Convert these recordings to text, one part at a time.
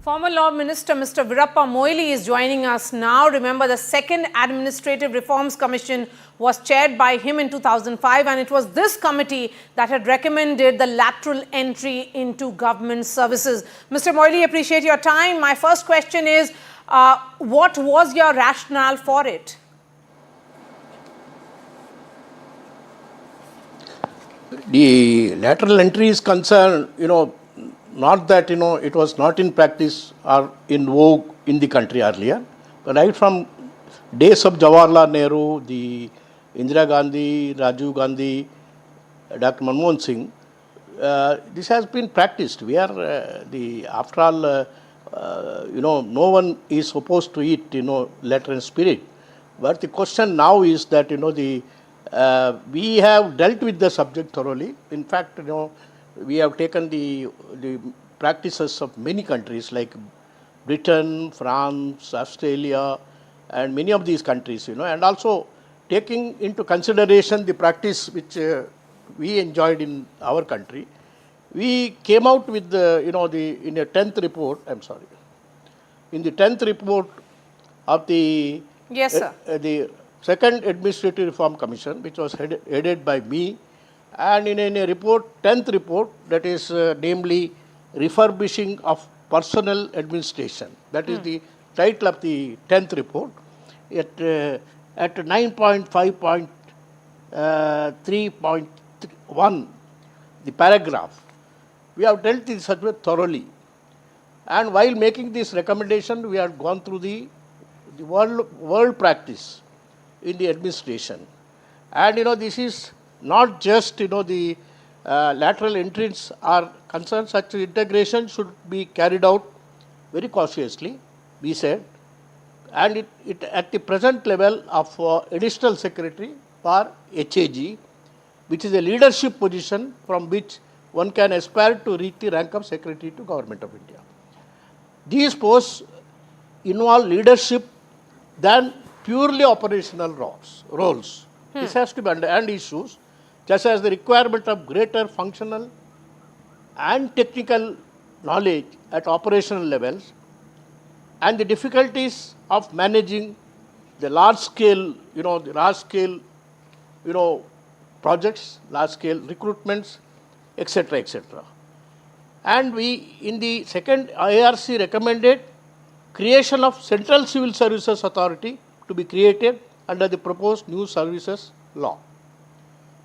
Former Law Minister Mr. Veerappa Moily is joining us now. Remember, the second Administrative Reforms Commission was chaired by him in 2005, and it was this committee that had recommended the lateral entry into government services. Mr. Moily, appreciate your time. My first question is, what was your rationale for it? The lateral entry is concerned, not that, it was not in practice or in vogue in the country earlier, but right from days of Jawaharlal Nehru, the Indira Gandhi, Rajiv Gandhi, Dr. Manmohan Singh, this has been practiced. We are, after all, no one is supposed to eat, lateral spirit. But the question now is that, we have dealt with the subject thoroughly. In fact, we have taken the practices of many countries like Britain, France, Australia, and many of these countries, and also taking into consideration the practice which we enjoyed in our country. We came out with in a 10th report, in the 10th report of the Yes, sir. The Second Administrative Reform Commission, which was headed by me, and in a report, 10th report, that is namely refurbishing of personnel administration. That is the title of the 10th report. At 9.5.3.1, the paragraph, we have dealt with the subject thoroughly. And while making this recommendation, we have gone through the world practice in the administration. And this is not just the lateral entrance are concerned. Such integration should be carried out very cautiously, we said, and it at the present level of additional secretary for HAG, which is a leadership position from which one can aspire to reach the rank of Secretary to Government of India. These posts involve leadership than purely operational roles. This has to be under and issues, just as the requirement of greater functional and technical knowledge at operational levels, and the difficulties of managing the large scale, projects, large scale recruitments, etc., etc. And we, in the second IRC, recommended creation of Central Civil Services Authority to be created under the proposed new services law.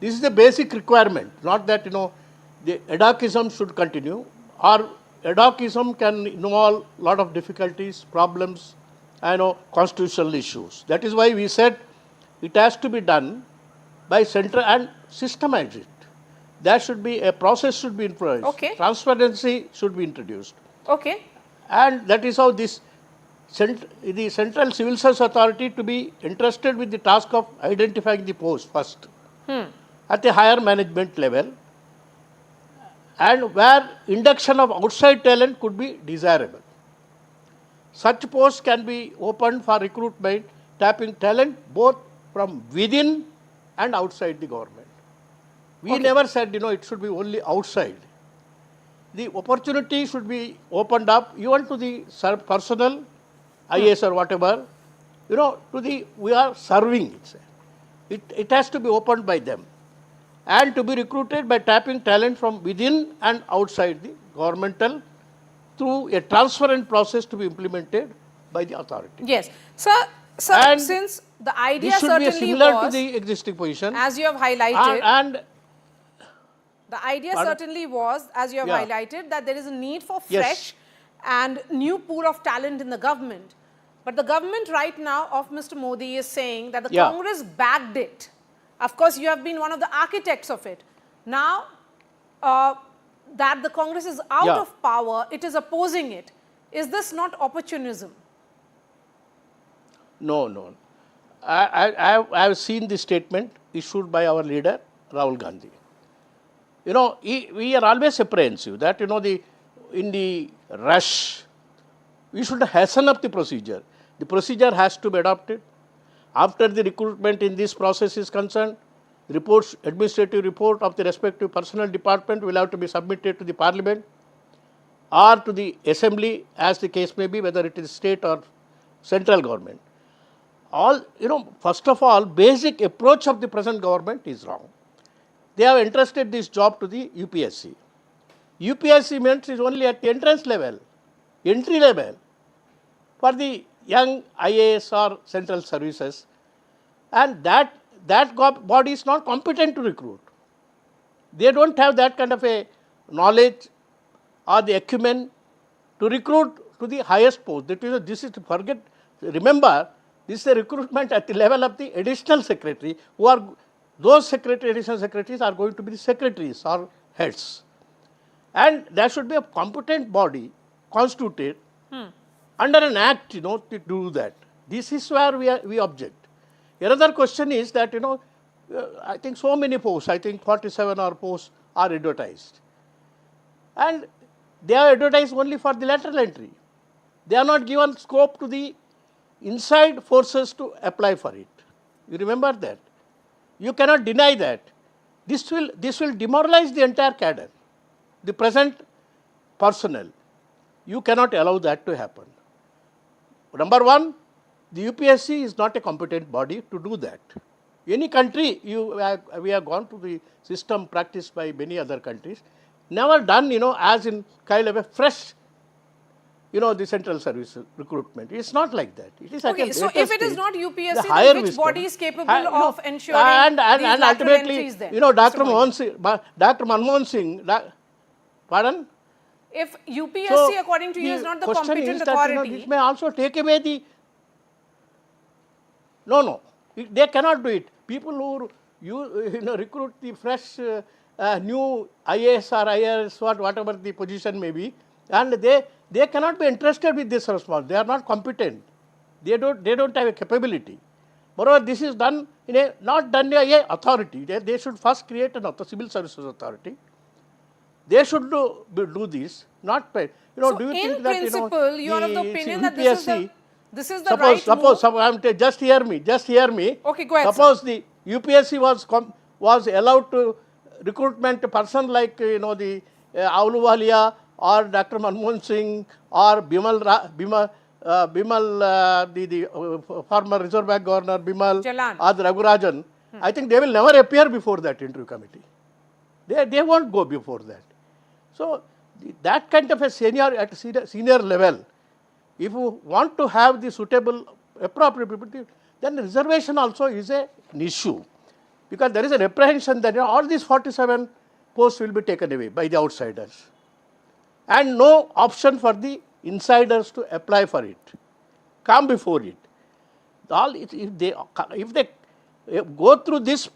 This is the basic requirement, not that, the ad hocism should continue, or ad hocism can involve a lot of difficulties, problems, constitutional issues. That is why we said it has to be done by central and systemized it. There should be a process should be introduced. Okay. Transparency should be introduced. Okay. And that is how the Central Civil Service Authority to be entrusted with the task of identifying the post first at a higher management level, and where induction of outside talent could be desirable. Such posts can be opened for recruitment, tapping talent both from within and outside the government. We never said, it should be only outside. The opportunity should be opened up even to the personnel, IAS or whatever, we are serving it. It has to be opened by them, and to be recruited by tapping talent from within and outside the governmental through a transparent process to be implemented by the authority. Yes. Sir, And since the idea this should be certainly similar was, to the existing position, as you have highlighted, and the idea certainly was, as you have highlighted, that there is a need for Yes. fresh and new pool of talent in the government. But the government right now of Mr. Modi is saying that the Congress backed it. Of course, you have been one of the architects of it. Now that the Congress is out of power, it is opposing it. Is this not opportunism? No. I have seen the statement issued by our leader, Rahul Gandhi. We are always apprehensive that, in the rush, we should hasten up the procedure. The procedure has to be adopted. After the recruitment in this process is concerned, administrative report of the respective personnel department will have to be submitted to the Parliament. or to the assembly, as the case may be, whether it is state or central government. All, first of all, basic approach of the present government is wrong. They have entrusted this job to the UPSC. UPSC means is only at the entrance level, entry level for the young IAS or central services, and that body is not competent to recruit. They don't have that kind of a knowledge or the acumen to recruit to the highest post. This is to forget. Remember, this is a recruitment at the level of the additional secretary, who are those additional secretaries are going to be the secretaries or heads. And there should be a competent body constituted under an act, to do that. This is where we object. Another question is that, I think so many posts, I think 47 or posts are advertised. And they are advertised only for the lateral entry. They are not given scope to the inside forces to apply for it. You remember that? You cannot deny that. This will demoralize the entire cadre, the present personnel. You cannot allow that to happen. Number one, the UPSC is not a competent body to do that. Any country, we have gone to the system practiced by many other countries, never done, as in kind of a fresh, the central service recruitment. It's not like that. It is okay, so if it is not UPSC, then which wisdom, body is capable of ensuring and ultimately, there? Dr. Manmohan Singh, pardon? If UPSC, according to you, is not the competent authority, this may also take away the. No, they cannot do it. People who recruit the fresh new IAS or IRS, whatever the position may be, and they cannot be entrusted with this responsibility. They are not competent. They don't have a capability. Moreover, this is done not done by a authority. They should first create an civil services authority. They should do this, not by, so do you in think that, principle, you are of the opinion that this is the suppose, right move? just hear me. Okay, go ahead. Suppose the UPSC was allowed to recruitment a person like, the Ahluwalia or Dr. Manmohan Singh or Bimal, the former Reserve Bank Governor Bimal Jalan. or the Raghurajan, I think they will never appear before that interview committee. They won't go before that. So that kind of a senior level, if you want to have the suitable, appropriate people, then reservation also is an issue. Because there is an apprehension that all these 47 posts will be taken away by the outsiders. And no option for the insiders to apply for it, come before it. If they go through this,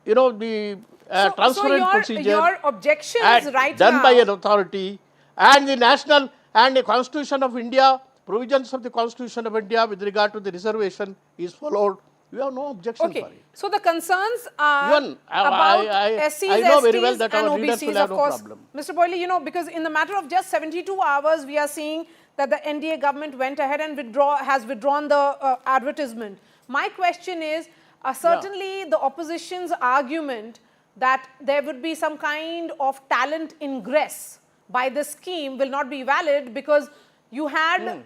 the transparent procedure your objections right done now by an authority, and the national and the Constitution of India, provisions of the Constitution of India with regard to the reservation is followed, we have no objection for it. So the concerns are Even about SCs, I know STs very well that and our leaders OBCs, will have of no course. problem. Mr. Moily, because in the matter of just 72 hours, we are seeing that the NDA government went ahead and has withdrawn the advertisement. My question is, certainly the opposition's argument that there would be some kind of talent ingress by this scheme will not be valid, because you had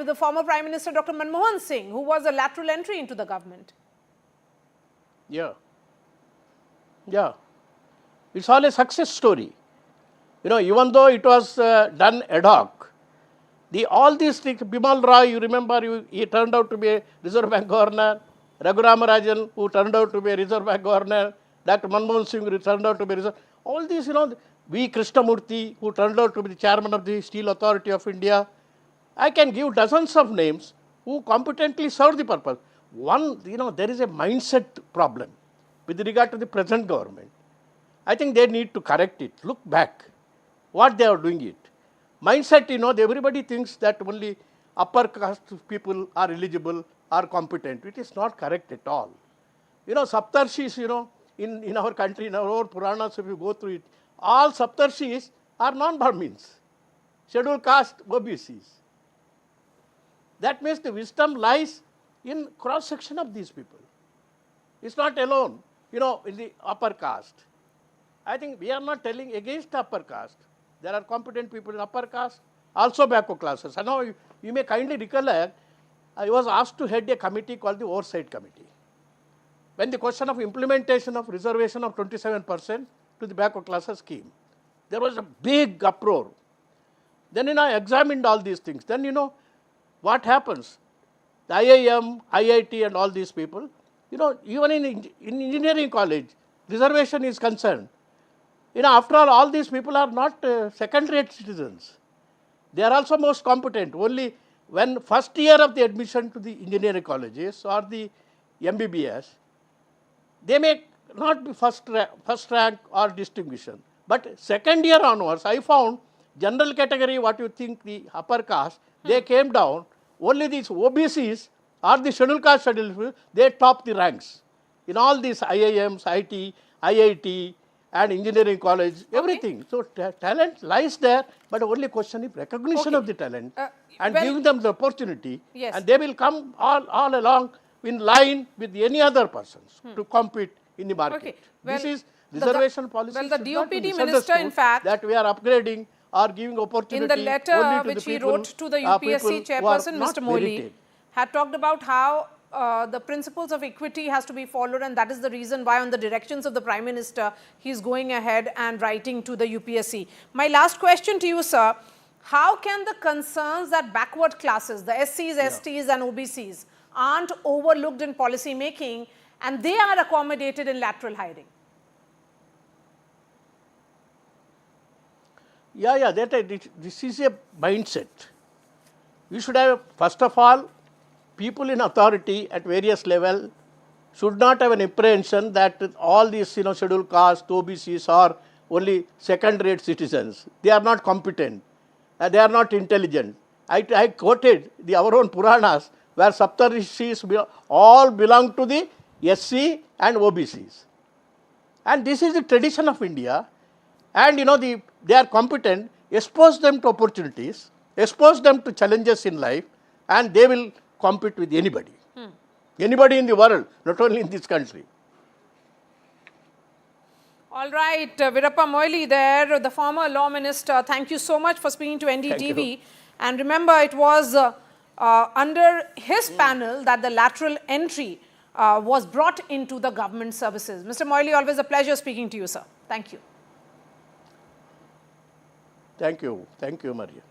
the former Prime Minister Dr. Manmohan Singh, who was a lateral entry into the government. Yeah. It's all a success story. Even though it was done ad hoc, all these things, Bimal Roy, you remember, he turned out to be a Reserve Bank Governor, Raghurajan, who turned out to be a Reserve Bank Governor, Dr. Manmohan Singh, who turned out to be a Reserve. All these, V. Krishnamurthy, who turned out to be the chairman of the Steel Authority of India. I can give dozens of names who competently serve the purpose. One, there is a mindset problem with regard to the present government. I think they need to correct it. Look back, what they are doing it. Mindset, everybody thinks that only upper caste people are eligible, are competent. It is not correct at all. Saptarshis, in our country, in our Puranas, if you go through it, all Saptarshis are non-Brahmins, scheduled caste OBCs. That means the wisdom lies in cross-section of these people. It's not alone, in the upper caste. I think we are not telling against the upper caste. There are competent people in upper caste, also backward classes. And now you may kindly recollect, I was asked to head a committee called the Oversight Committee. When the question of implementation of reservation of 27% to the backward classes scheme, there was a big uproar. Then I examined all these things. Then what happens? The IIM, IIT and all these people, even in engineering college, reservation is concerned. After all these people are not second-rate citizens. They are also most competent. Only when first year of the admission to the engineering colleges or the MBBS, they may not be first rank or distinction. But second year onwards, I found general category, what you think the upper caste, they came down. Only these OBCs or the scheduled caste, they top the ranks. In all these IIMs, IT, IIT and engineering college, everything. So talent lies there, but only question is recognition of the talent and giving them the opportunity. Yes. And they will come all along in line with any other persons to compete in the market. Okay. Well, this is reservation policy. Well, the DOPD minister, in fact, that we are upgrading or giving opportunity in the letter which he wrote to the UPSC chairperson, Mr. Moily, had talked about how the principles of equity has to be followed, and that is the reason why on the directions of the Prime Minister, he is going ahead and writing to the UPSC. My last question to you, sir, how can the concerns that backward classes, the SCs, STs and OBCs aren't overlooked in policy making and they are accommodated in lateral hiring? This is a mindset. You should have, first of all, people in authority at various levels should not have an apprehension that all these scheduled caste, OBCs are only second-rate citizens. They are not competent. They are not intelligent. I quoted our own Puranas where Saptarishis all belong to the SC and OBCs. And this is the tradition of India. And they are competent, expose them to opportunities, expose them to challenges in life, and they will compete with anybody. Anybody in the world, not only in this country. All right, Veerappa Moily there, the former law minister, thank you so much for speaking to NDTV. And remember, it was under his panel that the lateral entry was brought into the government services. Mr. Moily, always a pleasure speaking to you, sir. Thank you. Thank you, Marya.